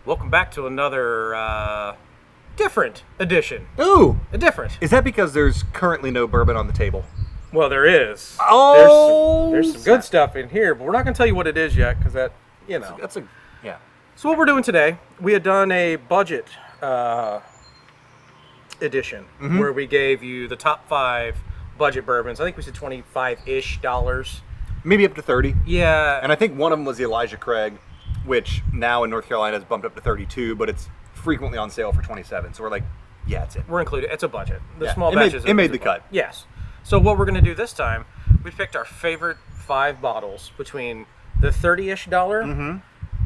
Welcome back to another different edition. Ooh! A different. Is that because there's currently no bourbon on the table? Well, there is. Oh! There's some good stuff in here, but we're not going to tell you what it is yet because that, yeah. So what we're doing today, we had done a budget edition where we gave you the top 5 budget bourbons. I think we said $25-ish. Maybe up to 30. Yeah. And I think one of them was the Elijah Craig, which now in North Carolina has bumped up to 32, but it's frequently on sale for 27. So we're like, yeah, it's it. We're included. It's a budget. The Yeah, small it batches. made the cut. Yes. So what we're going to do this time, we picked our favorite 5 bottles between the $30-ish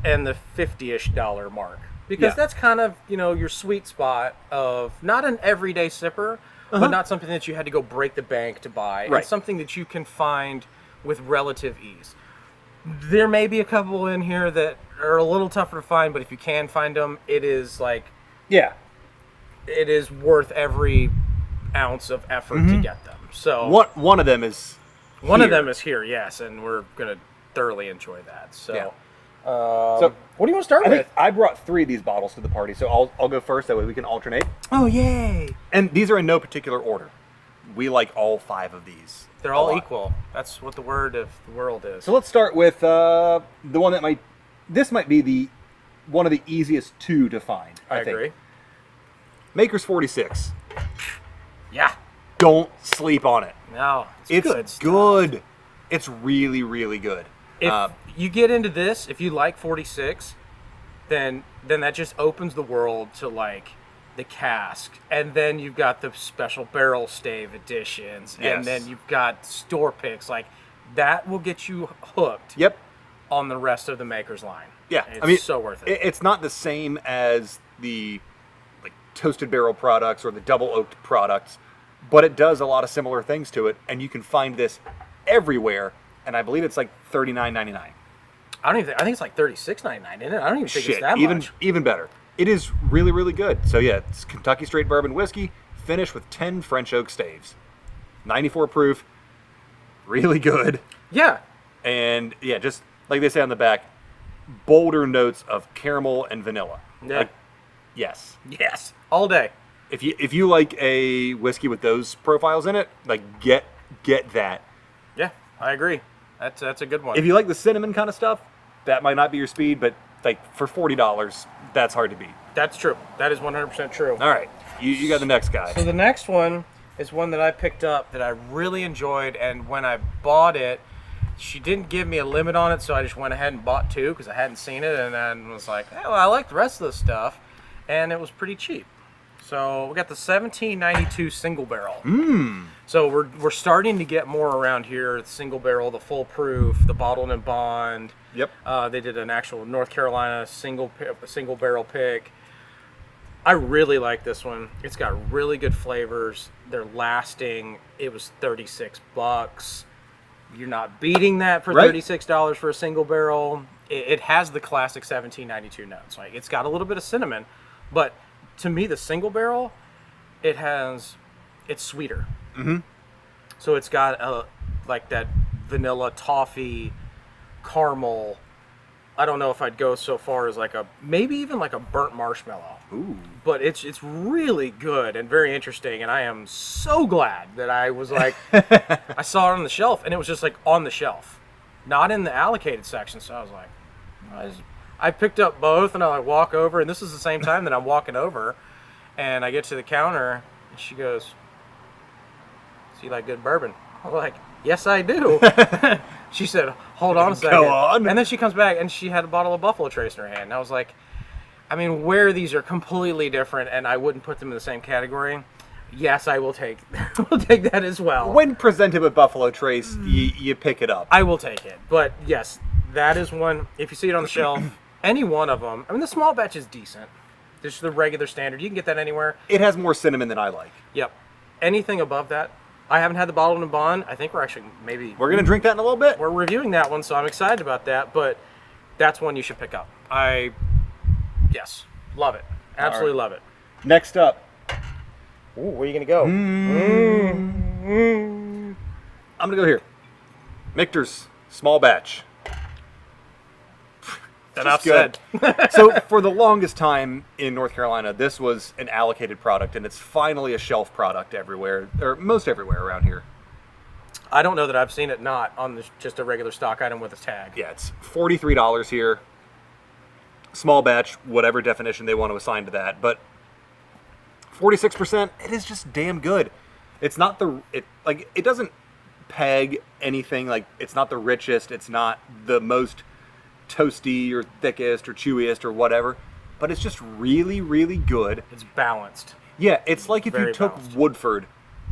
and the $50-ish mark. Because that's kind of, your sweet spot of not an everyday sipper, but not something that you had to go break the bank to buy. Right. It's something that you can find with relative ease. There may be a couple in here that are a little tougher to find, but if you can find them, it is Yeah. it is worth every ounce of effort to get them. So One of them is one of here. them is here, yes, and we're gonna thoroughly enjoy that. So, Yeah. so what do you want to start I with? think I brought 3 of these bottles to the party, so I'll go first. That way we can alternate. Oh, yay! And these are in no particular order. We like all 5 of these. They're a all lot. equal. That's what the word of the world is. So let's start with the one that this might be one of the easiest 2 to find. I think. agree. Maker's 46. Yeah. Don't sleep on it. No, It's good stuff. good. It's really, really good. If you get into this, if you like 46, then that just opens the world to the cask, and then you've got the special barrel stave editions, Yes. and then you've got store picks. That will get you hooked. Yep. On the rest of the Maker's line. Yeah. It's so worth it. It's not the same as the toasted barrel products or the double oaked products, but it does a lot of similar things to it, and you can find this everywhere. And I believe it's like $39.99. I think it's like $36.99, isn't it? I don't even think it's that much. Even better. It is really, really good. So yeah, it's Kentucky straight bourbon whiskey, finished with 10 French oak staves, 94 proof, really good. Yeah. And yeah, just like they say on the back, bolder notes of caramel and vanilla. Yeah. Yes. Yes. All day. If you like a whiskey with those profiles in it, get that. Yeah, I agree. That's a good one. If you like the cinnamon kind of stuff, that might not be your speed, but for $40, that's hard to beat. That's true. That is 100% true. All right, you got the next guy. So the next one is one that I picked up that I really enjoyed, and when I bought it, she didn't give me a limit on it, so I just went ahead and bought 2 because I hadn't seen it, and then was like, hey, well, I like the rest of this stuff, and it was pretty cheap. So we got the 1792 single barrel. So we're starting to get more around here. The single barrel, the full proof, the bottled and bond. Yep. They did an actual North Carolina single barrel pick. I really like this one. It's got really good flavors. They're lasting. It was $36. You're not beating that for Right. $36 for a single barrel. It has the classic 1792 notes. It's got a little bit of cinnamon, but to me, the single barrel, it's sweeter. So it's got that vanilla toffee caramel. I don't know if I'd go so far as maybe even a burnt marshmallow. Ooh. But it's really good and very interesting, and I am so glad that I was I saw it on the shelf, and it was just on the shelf, not in the allocated section. So I was I picked up both, and I walk over, and this is the same time that I'm walking over, and I get to the counter, and she goes, "So you like good bourbon?" I'm like, "Yes, I do." She said, "Hold on a second." Go on. And then she comes back, and she had a bottle of Buffalo Trace in her hand. And I was like, where these are completely different, and I wouldn't put them in the same category. Yes, I will take that as well. When presented with Buffalo Trace, you pick it up. I will take it. But yes, that is one. If you see it on the shelf, any one of them. The small batch is decent. Just the regular standard. You can get that anywhere. It has more cinnamon than I like. Yep. Anything above that. I haven't had the bottled and bond. I think we're actually We're gonna drink that in a little bit. we're reviewing that one, so I'm excited about that. But that's one you should pick up. Yes, love it. Absolutely love it. Next up, Ooh, where are you gonna go? I'm gonna go here. Michter's small batch. Enough good. said. So for the longest time in North Carolina, this was an allocated product, and it's finally a shelf product everywhere, or most everywhere around here. I don't know that I've seen it not on just a regular stock item with a tag. Yeah, it's $43 here. Small batch, whatever definition they want to assign to that, but 46%, it is just damn good. It's not it doesn't peg anything, like it's not the richest, it's not the most toasty or thickest or chewiest or whatever, but it's just really, really good. It's balanced. Yeah, it's like if you Very took balanced. Woodford,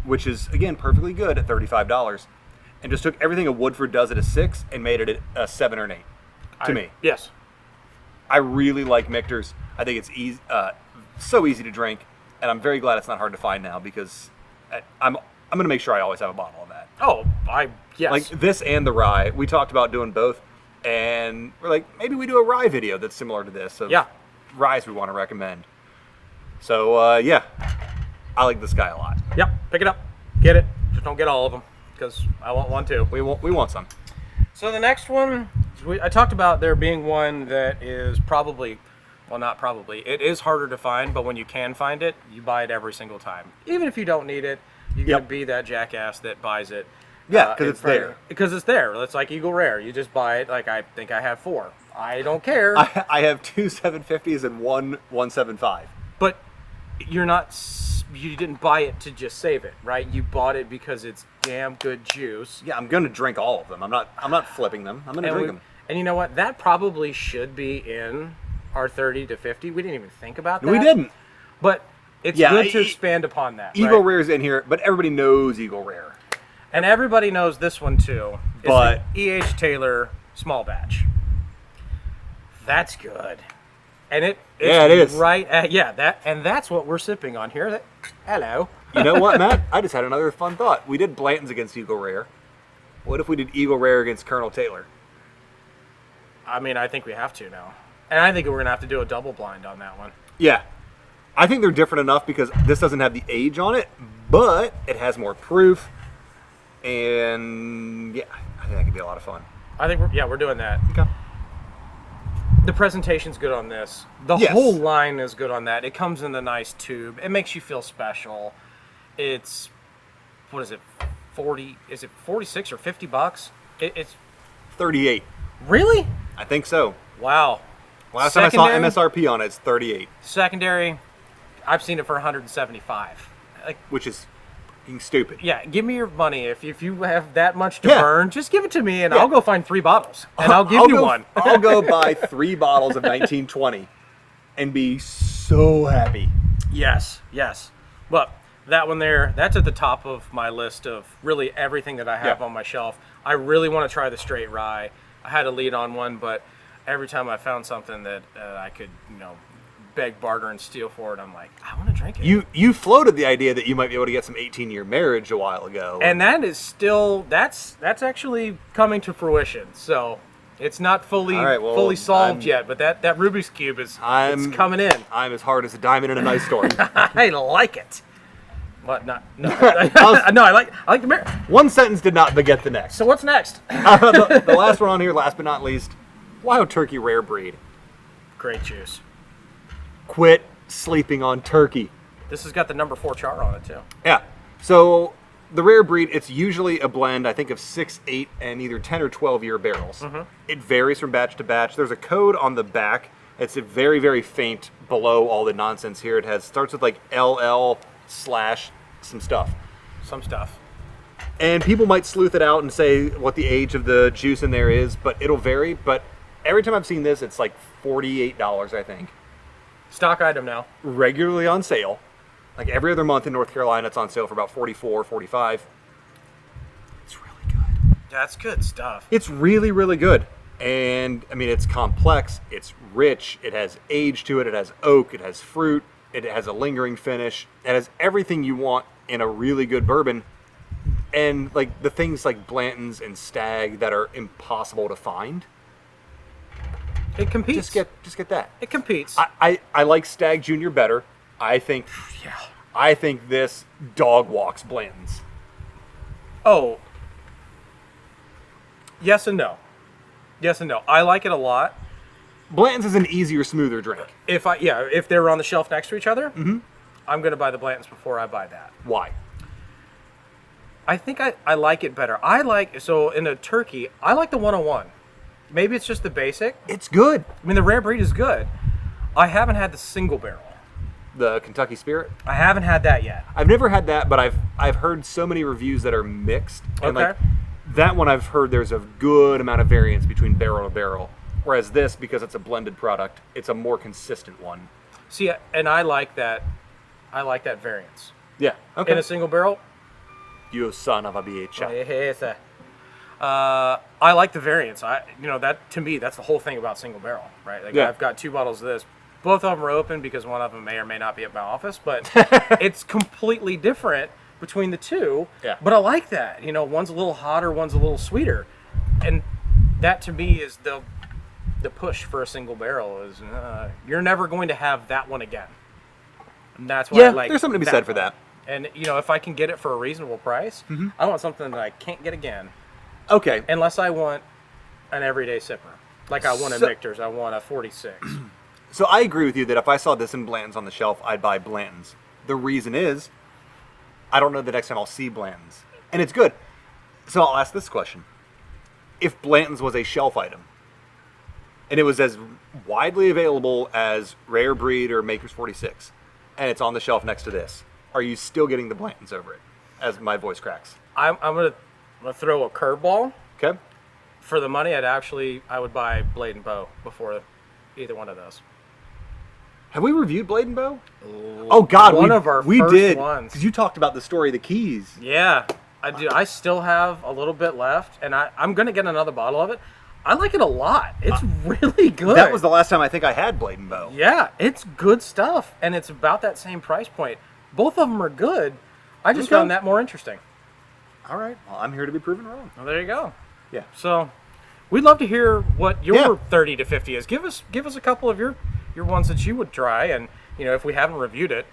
which is, again, perfectly good at $35, and just took everything a Woodford does at a 6 and made it a 7 or an 8, to me. Yes. I really like Michter's. I think it's easy, so easy to drink, and I'm very glad it's not hard to find now, because I'm going to make sure I always have a bottle of that. Oh, yes. Like this and the rye. We talked about doing both, and we're like, maybe we do a rye video that's similar to this. Of Yeah. Ryes we want to recommend. So, yeah, I like this guy a lot. Yep, pick it up. Get it. Just don't get all of them, because I want one too. We want some. So the next one, I talked about there being one that is probably, well, not probably, it is harder to find, but when you can find it, you buy it every single time. Even if you don't need it, you Yep. can be that jackass that buys it. Yeah, 'cause in it's front of there. you. Because it's there. It's like Eagle Rare. You just buy it. Like, I think I have 4. I don't care. I have 2 750s and one 175. But you're not, you didn't buy it to just save it, right? You bought it because it's damn good juice. Yeah, I'm gonna drink all of them. I'm not flipping them. I'm gonna drink them. And you know what? That probably should be in our 30 to 50. We didn't even think about that. We didn't. But it's Yeah, good to expand upon that. Eagle right? Rare's in here, but everybody knows Eagle Rare. And everybody knows this one too. It's But- the E.H. Taylor small batch. That's good. And it's Yeah, it is. Right at, that's what we're sipping on here. Hello. You know what, Matt? I just had another fun thought. We did Blanton's against Eagle Rare. What if we did Eagle Rare against Colonel Taylor? I mean, I think we have to now. And I think we're going to have to do a double blind on that one. Yeah. I think they're different enough because this doesn't have the age on it, but it has more proof. And yeah, I think that could be a lot of fun. I think we're doing that. Okay. The presentation's good on this. The Yes. whole line is good on that. It comes in the nice tube. It makes you feel special. It's, what is it, 40, is it 46 or $50? It's, 38. really? I think so. Wow. Last time I saw Secondary? MSRP on it, it's 38, Secondary, I've seen it for 175. Like, which is fucking stupid. yeah, give me your money. If you have that much to Yeah. burn, just give it to me and Yeah. I'll go find 3 bottles. And I'll give you one. I'll go buy 3 bottles of 1920 and be so happy. Yes. But that one there, that's at the top of my list of really everything that I have Yeah. on my shelf. I really want to try the straight rye. I had a lead on one, but every time I found something that I could, beg, barter, and steal for it, I'm like, I want to drink it. You floated the idea that you might be able to get some 18-year marriage a while ago. And that is still, that's actually coming to fruition. So it's not fully All right, well, fully solved I'm- yet, but that Rubik's Cube is I'm it's coming in. I'm as hard as a diamond in a nice storm. I like it. What? No. No, I like the marriage. One sentence did not beget the next. So what's next? The last one on here, last but not least, Wild Turkey Rare Breed. Great juice. Quit sleeping on turkey. This has got the number 4 char on it too. Yeah. So the Rare Breed, it's usually a blend, I think, of 6, 8, and either 10 or 12-year barrels. Mm-hmm. It varies from batch to batch. There's a code on the back. It's a very, very faint below all the nonsense here. It starts with like LL/ some stuff. Some stuff. And people might sleuth it out and say what the age of the juice in there is, but it'll vary. But every time I've seen this, it's like $48, I think. Stock item now. Regularly on sale. Like every other month in North Carolina, it's on sale for about $44, $45. It's really good. That's good stuff. It's really, really good. And, I mean, it's complex. It's rich. It has age to it. It has oak. It has fruit. It has a lingering finish. It has everything you want in a really good bourbon. And, like, the things like Blanton's and Stag that are impossible to find. It competes. Just get that. It competes. I like Stag Junior better. I think this dog walks Blanton's. Oh. Yes and no. I like it a lot. Blanton's is an easier, smoother drink. If they're on the shelf next to each other, I'm gonna buy the Blanton's before I buy that. Why? I think I like it better. In a turkey, I like the 101. Maybe it's just the basic. It's good. I mean, the rare breed is good. I haven't had the single barrel. The Kentucky Spirit? I haven't had that yet. I've never had that, but I've heard so many reviews that are mixed. And Okay. like that one I've heard there's a good amount of variance between barrel to barrel. Whereas this, because it's a blended product, it's a more consistent one. See, and I like that. I like that variance. Yeah. Okay. In a single barrel, You son of a bitch. I like the variance. That to me, that's the whole thing about single barrel, right? Like Yeah. I've got 2 bottles of this. Both of them are open because one of them may or may not be at my office, but it's completely different between the two. Yeah. But I like that. One's a little hotter, one's a little sweeter, and that to me is the push for a single barrel. Is you're never going to have that one again. And that's why I like. There's something to be said for that. And if I can get it for a reasonable price, I want something that I can't get again, Okay. unless I want an everyday sipper. Like I want a Michter's, I want a 46. So I agree with you that if I saw this in Blanton's on the shelf, I'd buy Blanton's. The reason is, I don't know the next time I'll see Blanton's. And it's good. So I'll ask this question. If Blanton's was a shelf item, and it was as widely available as Rare Breed or Maker's 46, and it's on the shelf next to this, are you still getting the Blanton's over it? As my voice cracks. I'm gonna throw a curveball. Okay? For the money, I would buy Blade and Bow before either one of those. Have we reviewed Blade and Bow? Oh God, One of our we first did. ones. Because you talked about the story of the keys. Yeah, I do. I still have a little bit left, and I'm gonna get another bottle of it. I like it a lot. It's really good. That was the last time I think I had Blade and Bow. Yeah, it's good stuff, and it's about that same price point. Both of them are good. I just Okay. found that more interesting. All right. Well, I'm here to be proven wrong. Well, there you go. Yeah. So, we'd love to hear what your Yeah. 30 to 50 is. Give us a couple of your ones that you would try, and if we haven't reviewed it,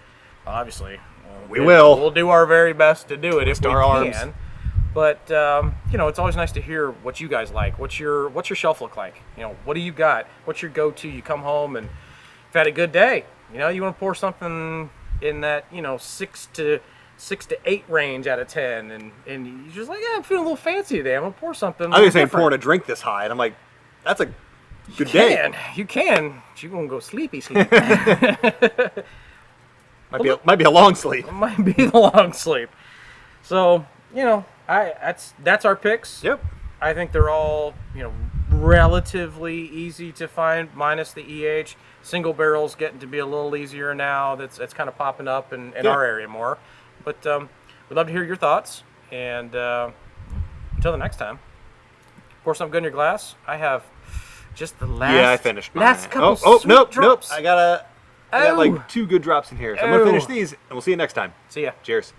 obviously We will. We'll do our very best to do it if we Star arms. can. But it's always nice to hear what you guys like. What's your shelf look like? What do you got? What's your go-to? You come home and you've had a good day. You want to pour something in that 6 to 8 range out of 10, and you're just like, yeah, I'm feeling a little fancy today. I'm gonna pour something. I was saying different. pouring a drink this high, and I'm like, that's a good day. You can. But you're gonna go sleepy. Might be a long sleep. It might be the long sleep. So that's our picks. Yep. I think they're all relatively easy to find, minus the EH. Single barrels getting to be a little easier now. That's kind of popping up in our area more. But we'd love to hear your thoughts. And until the next time, pour something good in your glass. I have just the last. Yeah, I finished mine. Last couple. Nope. drops. I got like 2 good drops in here. So I'm gonna Oh. finish these, and we'll see you next time. See ya. Cheers.